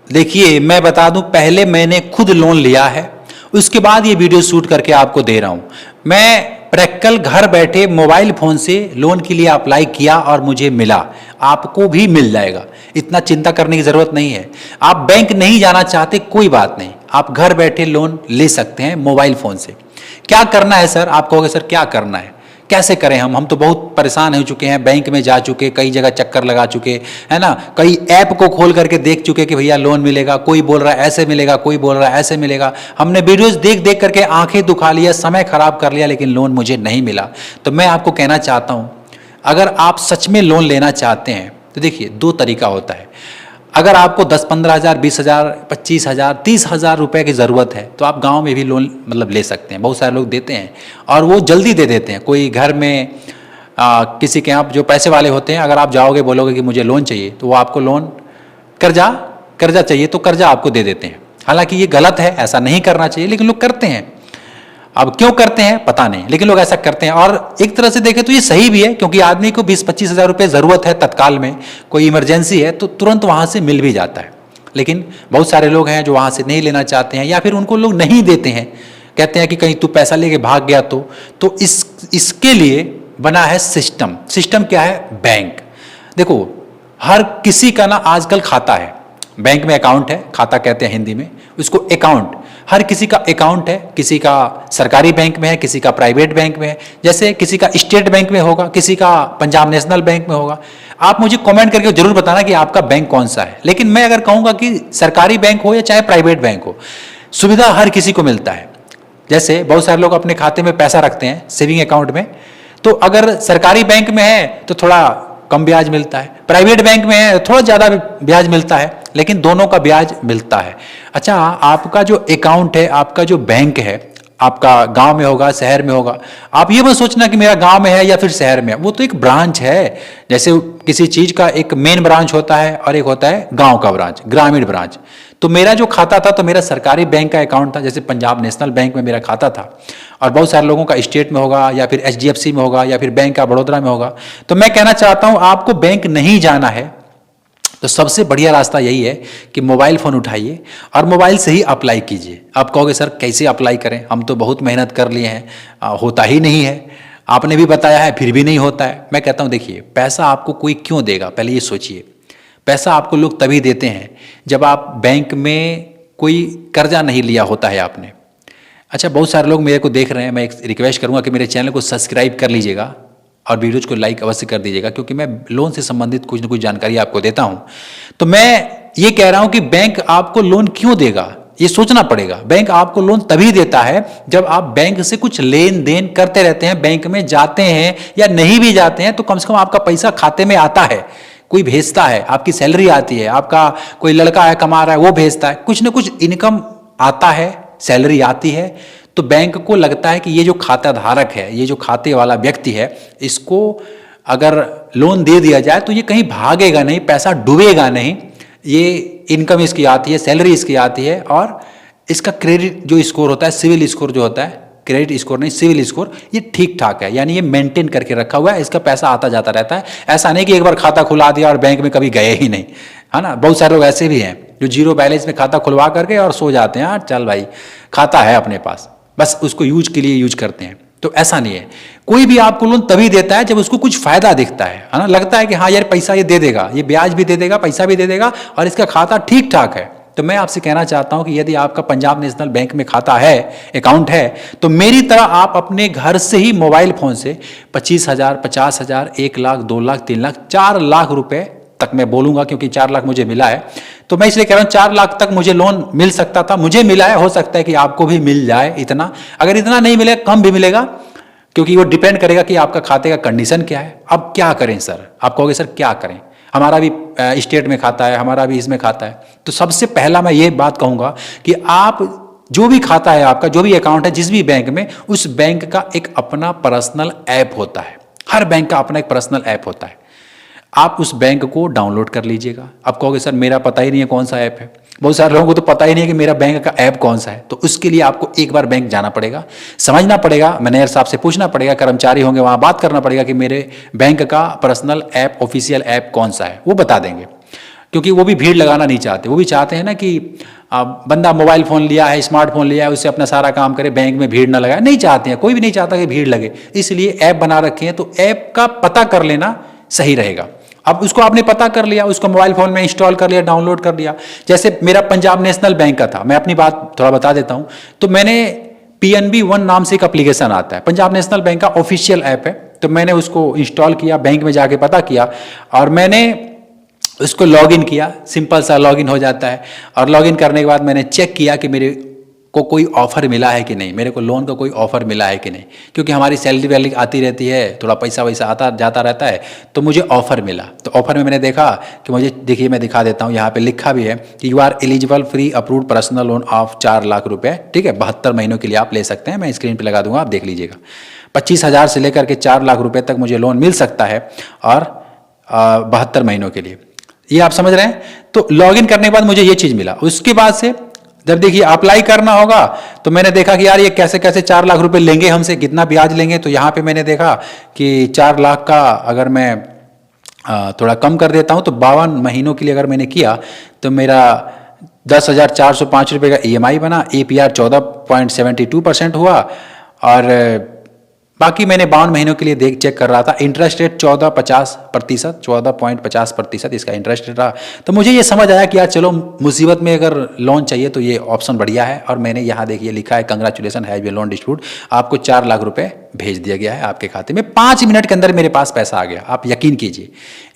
देखिए, मैं बता दूं, पहले मैंने खुद लोन लिया है, उसके बाद ये वीडियो शूट करके आपको दे रहा हूं। मैं प्रैक्टिकल घर बैठे मोबाइल फोन से लोन के लिए अप्लाई किया और मुझे मिला। आपको भी मिल जाएगा, इतना चिंता करने की जरूरत नहीं है। आप बैंक नहीं जाना चाहते, कोई बात नहीं, आप घर बैठे लोन ले सकते हैं मोबाइल फोन से। क्या करना है सर? आप कहोगे सर क्या करना है, कैसे करें? हम तो बहुत परेशान हो चुके हैं, बैंक में जा चुके, कई जगह चक्कर लगा चुके, है ना, कई ऐप को खोल करके देख चुके कि भैया लोन मिलेगा, कोई बोल रहा है ऐसे मिलेगा, कोई बोल रहा है ऐसे मिलेगा। हमने वीडियोस देख देख करके आंखें दुखा लिया, समय खराब कर लिया, लेकिन लोन मुझे नहीं मिला। तो मैं आपको कहना चाहता हूं, अगर आप सच में लोन लेना चाहते हैं तो देखिए, दो तरीका होता है। अगर आपको 10-15 हज़ार, 20 हज़ार, 25 हज़ार, 30 हज़ार रुपये की ज़रूरत है तो आप गांव में भी लोन मतलब ले सकते हैं। बहुत सारे लोग देते हैं और वो जल्दी दे देते हैं। कोई घर में किसी के यहाँ जो पैसे वाले होते हैं, अगर आप जाओगे बोलोगे कि मुझे लोन चाहिए, तो वो आपको लोन कर्जा चाहिए तो कर्जा आपको दे देते हैं। हालांकि ये गलत है, ऐसा नहीं करना चाहिए, लेकिन लोग करते हैं। अब क्यों करते हैं पता नहीं, लेकिन लोग ऐसा करते हैं। और एक तरह से देखें तो ये सही भी है, क्योंकि आदमी को 20-25 हज़ार रुपये ज़रूरत है तत्काल में, कोई इमरजेंसी है तो तुरंत वहाँ से मिल भी जाता है। लेकिन बहुत सारे लोग हैं जो वहाँ से नहीं लेना चाहते हैं, या फिर उनको लोग नहीं देते हैं, कहते हैं कि कहीं तू पैसा लेके भाग गया तो इसके लिए बना है सिस्टम। सिस्टम क्या है? बैंक। देखो, हर किसी का ना आजकल खाता है, बैंक में अकाउंट है, खाता कहते हैं हिंदी में उसको, अकाउंट। हर किसी का अकाउंट है, किसी का सरकारी बैंक में है, किसी का प्राइवेट बैंक में है। जैसे किसी का स्टेट बैंक में होगा, किसी का पंजाब नेशनल बैंक में होगा। आप मुझे कमेंट करके जरूर बताना कि आपका बैंक कौन सा है। लेकिन मैं अगर कहूँगा कि सरकारी बैंक हो या चाहे प्राइवेट बैंक हो, सुविधा हर किसी को मिलता है। जैसे बहुत सारे लोग अपने खाते में पैसा रखते हैं सेविंग अकाउंट में, तो अगर सरकारी बैंक में है तो थोड़ा कम ब्याज मिलता है, प्राइवेट बैंक में है थोड़ा ज़्यादा ब्याज मिलता है, लेकिन दोनों का ब्याज मिलता है। अच्छा, आपका जो अकाउंट है, आपका जो बैंक है, आपका गांव में होगा, शहर में होगा। आप ये मत सोचना कि मेरा गांव में है या फिर शहर में है, वो तो एक ब्रांच है। जैसे किसी चीज़ का एक मेन ब्रांच होता है और एक होता है गांव का ब्रांच, ग्रामीण ब्रांच। तो मेरा जो खाता था तो मेरा सरकारी बैंक का अकाउंट था, जैसे पंजाब नेशनल बैंक में मेरा खाता था। और बहुत सारे लोगों का स्टेट में होगा, या फिर HDFC में होगा, या फिर बैंक ऑफ बड़ौदा में होगा। तो मैं कहना चाहता हूं, आपको बैंक नहीं जाना है तो सबसे बढ़िया रास्ता यही है कि मोबाइल फ़ोन उठाइए और मोबाइल से ही अप्लाई कीजिए। आप कहोगे सर कैसे अप्लाई करें, हम तो बहुत मेहनत कर लिए हैं, होता ही नहीं है। आपने भी बताया है फिर भी नहीं होता है। मैं कहता हूं देखिए, पैसा आपको कोई क्यों देगा, पहले ये सोचिए। पैसा आपको लोग तभी देते हैं जब आप बैंक में कोई कर्जा नहीं लिया होता है आपने। अच्छा, बहुत सारे लोग मेरे को देख रहे हैं, मैं एक रिक्वेस्ट करूंगा कि मेरे चैनल को सब्सक्राइब कर लीजिएगा और वीडियोज को लाइक अवश्य कर दीजिएगा, क्योंकि मैं लोन से संबंधित कुछ न कुछ जानकारी आपको देता हूं। तो मैं ये कह रहा हूं कि बैंक आपको लोन क्यों देगा, ये सोचना पड़ेगा। बैंक आपको लोन तभी देता है जब आप बैंक से कुछ लेन देन करते रहते हैं, बैंक में जाते हैं या नहीं भी जाते हैं तो कम से कम आपका पैसा खाते में आता है, कोई भेजता है, आपकी सैलरी आती है, आपका कोई लड़का है कमा रहा है वो भेजता है, कुछ ना कुछ इनकम आता है, सैलरी आती है। तो बैंक को लगता है कि ये जो खाता धारक है, ये जो खाते वाला व्यक्ति है, इसको अगर लोन दे दिया जाए तो ये कहीं भागेगा नहीं, पैसा डूबेगा नहीं, ये इनकम इसकी आती है, सैलरी इसकी आती है, और इसका क्रेडिट जो स्कोर होता है, सिविल स्कोर जो होता है, क्रेडिट स्कोर नहीं सिविल स्कोर, ये ठीक ठाक है, यानी ये मेंटेन करके रखा हुआ है, इसका पैसा आता जाता रहता है। ऐसा नहीं कि एक बार खाता खुला दिया और बैंक में कभी गए ही नहीं, है ना। बहुत सारे लोग ऐसे भी हैं जो जीरो बैलेंस में खाता खुलवा करके और सो जाते हैं, यार चल भाई खाता है अपने पास, बस उसको यूज के लिए यूज करते हैं। तो ऐसा नहीं है, कोई भी आपको लोन तभी देता है जब उसको कुछ फायदा दिखता है ना, लगता है कि हाँ यार पैसा ये दे देगा, ये ब्याज भी दे देगा, पैसा भी दे देगा और इसका खाता ठीक ठाक है। तो मैं आपसे कहना चाहता हूं कि यदि आपका पंजाब नेशनल बैंक में खाता है, अकाउंट है, तो मेरी तरह आप अपने घर से ही मोबाइल फोन से 25,000, 50,000, 1 लाख, 2 लाख, 3 लाख, 4 लाख रुपए तक मैं बोलूंगा, क्योंकि 4 लाख मुझे मिला है, तो मैं इसलिए कह रहा हूं 4 लाख तक मुझे लोन मिल सकता था, मुझे मिला है, हो सकता है कि आपको भी मिल जाए इतना। अगर इतना नहीं मिलेगा, कम भी मिलेगा, क्योंकि वो डिपेंड करेगा कि आपका खाते का कंडीशन क्या है। अब क्या करें सर, आप कहोगे सर क्या करें, हमारा भी स्टेट में खाता है, हमारा भी इसमें खाता है। तो सबसे पहला मैं ये बात कहूंगा कि आप जो भी खाता है, आपका जो भी अकाउंट है जिस भी बैंक में, उस बैंक का एक अपना पर्सनल ऐप होता है। हर बैंक का अपना एक पर्सनल ऐप होता है, आप उस बैंक को डाउनलोड कर लीजिएगा। आप कहोगे सर मेरा पता ही नहीं है कौन सा ऐप है, बहुत सारे लोगों को तो पता ही नहीं है कि मेरा बैंक का ऐप कौन सा है। तो उसके लिए आपको एक बार बैंक जाना पड़ेगा, समझना पड़ेगा, मैनेजर साहब से पूछना पड़ेगा, कर्मचारी होंगे वहां बात करना पड़ेगा कि मेरे बैंक का पर्सनल ऐप, ऑफिशियल ऐप कौन सा है, वो बता देंगे। क्योंकि वो भी भीड़ लगाना नहीं चाहते। वो भी चाहते हैं ना कि बंदा मोबाइल फ़ोन लिया है, स्मार्टफोन लिया है, उससे अपना सारा काम करे, बैंक में भीड़ ना लगाए, नहीं चाहते हैं, कोई भी नहीं चाहता कि भीड़ लगे। इसलिए ऐप बना रखे हैं, तो ऐप का पता कर लेना सही रहेगा। अब उसको आपने पता कर लिया, उसको मोबाइल फ़ोन में इंस्टॉल कर लिया, डाउनलोड कर लिया। जैसे मेरा पंजाब नेशनल बैंक का था, मैं अपनी बात थोड़ा बता देता हूँ। तो मैंने PNB वन नाम से एक एप्लीकेशन आता है, पंजाब नेशनल बैंक का ऑफिशियल ऐप है। तो मैंने उसको इंस्टॉल किया, बैंक में जाके पता किया और मैंने उसको लॉगिन किया। सिंपल सा लॉगिन हो जाता है और लॉगिन करने के बाद मैंने चेक किया कि मेरे को कोई ऑफ़र मिला है कि नहीं, मेरे को लोन का कोई ऑफ़र मिला है कि नहीं, क्योंकि हमारी सैलरी वैलरी आती रहती है, थोड़ा पैसा वैसा आता जाता रहता है। तो मुझे ऑफ़र मिला, तो ऑफ़र में मैंने देखा कि मुझे, देखिए मैं दिखा देता हूँ, यहाँ पे लिखा भी है कि you are eligible free approved personal loan of 4 lakh रुपये, ठीक है, 72 महीनों के लिए आप ले सकते हैं। मैं स्क्रीन पर लगा दूंगा, आप देख लीजिएगा। 25,000 से लेकर के 4 लाख रुपये तक मुझे लोन मिल सकता है और 72 महीनों के लिए, ये आप समझ रहे हैं। तो लॉगिन करने के बाद मुझे ये चीज़ मिला। उसके बाद से जब देखिए अप्लाई करना होगा, तो मैंने देखा कि यार ये कैसे कैसे 4 लाख रुपए लेंगे हमसे, कितना ब्याज लेंगे। तो यहाँ पे मैंने देखा कि 4 लाख का अगर मैं थोड़ा कम कर देता हूँ, तो 52 महीनों के लिए अगर मैंने किया तो मेरा 10,405 रुपये का EMI बना। APR 14.72% हुआ और बाकी मैंने 52 महीनों के लिए चेक कर रहा था। इंटरेस्ट रेट 14.50% इसका इंटरेस्ट रेट रहा। तो मुझे ये समझ आया कि यार चलो, मुसीबत में अगर लोन चाहिए तो ये ऑप्शन बढ़िया है। और मैंने यहाँ देखिए लिखा है, congratulation has been loan distribute, आपको 4 लाख रुपए भेज दिया गया है आपके खाते में। 5 मिनट के अंदर मेरे पास पैसा आ गया। आप यकीन कीजिए,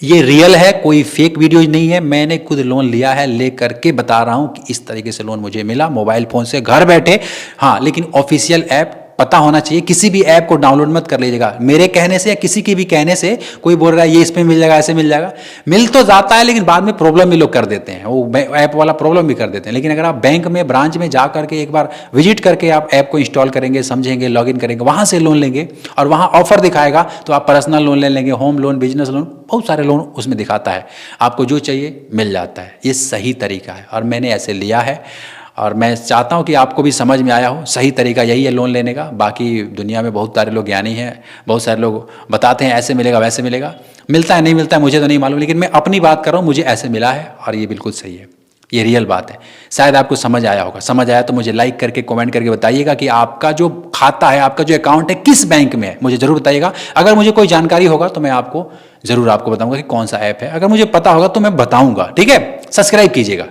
ये रियल है, कोई फेक वीडियो नहीं है। मैंने खुद लोन लिया है, ले करके बता रहा हूँ कि इस तरीके से लोन मुझे मिला मोबाइल फ़ोन से, घर बैठे। हाँ, लेकिन ऑफिशियल ऐप पता होना चाहिए। किसी भी ऐप को डाउनलोड मत कर लीजिएगा मेरे कहने से या किसी के भी कहने से। कोई बोल रहा है ये इसमें मिल जाएगा, ऐसे मिल जाएगा, मिल तो जाता है, लेकिन बाद में प्रॉब्लम भी लोग कर देते हैं, वो ऐप वाला प्रॉब्लम भी कर देते हैं। लेकिन अगर आप बैंक में, ब्रांच में जा करके एक बार विजिट करके आप ऐप को इंस्टॉल करेंगे, समझेंगे, लॉगिन करेंगे, वहाँ से लोन लेंगे और वहाँ ऑफर दिखाएगा, तो आप पर्सनल लोन ले लेंगे, होम लोन, बिजनेस लोन, बहुत सारे लोन उसमें दिखाता है। आपको जो चाहिए मिल जाता है। ये सही तरीका है और मैंने ऐसे लिया है और मैं चाहता हूं कि आपको भी समझ में आया हो। सही तरीका यही है लोन लेने का। बाकी दुनिया में बहुत सारे लोग ज्ञानी हैं, बहुत सारे लोग बताते हैं ऐसे मिलेगा, वैसे मिलेगा, मिलता है नहीं मिलता है मुझे तो नहीं मालूम, लेकिन मैं अपनी बात कर रहा हूँ, मुझे ऐसे मिला है और ये बिल्कुल सही है, ये रियल बात है। शायद आपको समझ आया होगा। समझ आया तो मुझे लाइक करके, कमेंट करके बताइएगा कि आपका जो खाता है, आपका जो अकाउंट है, किस बैंक में है, मुझे ज़रूर बताइएगा। अगर मुझे कोई जानकारी होगा तो मैं आपको ज़रूर बताऊँगा कि कौन सा ऐप है। अगर मुझे पता होगा तो मैं बताऊँगा, ठीक है। सब्सक्राइब कीजिएगा।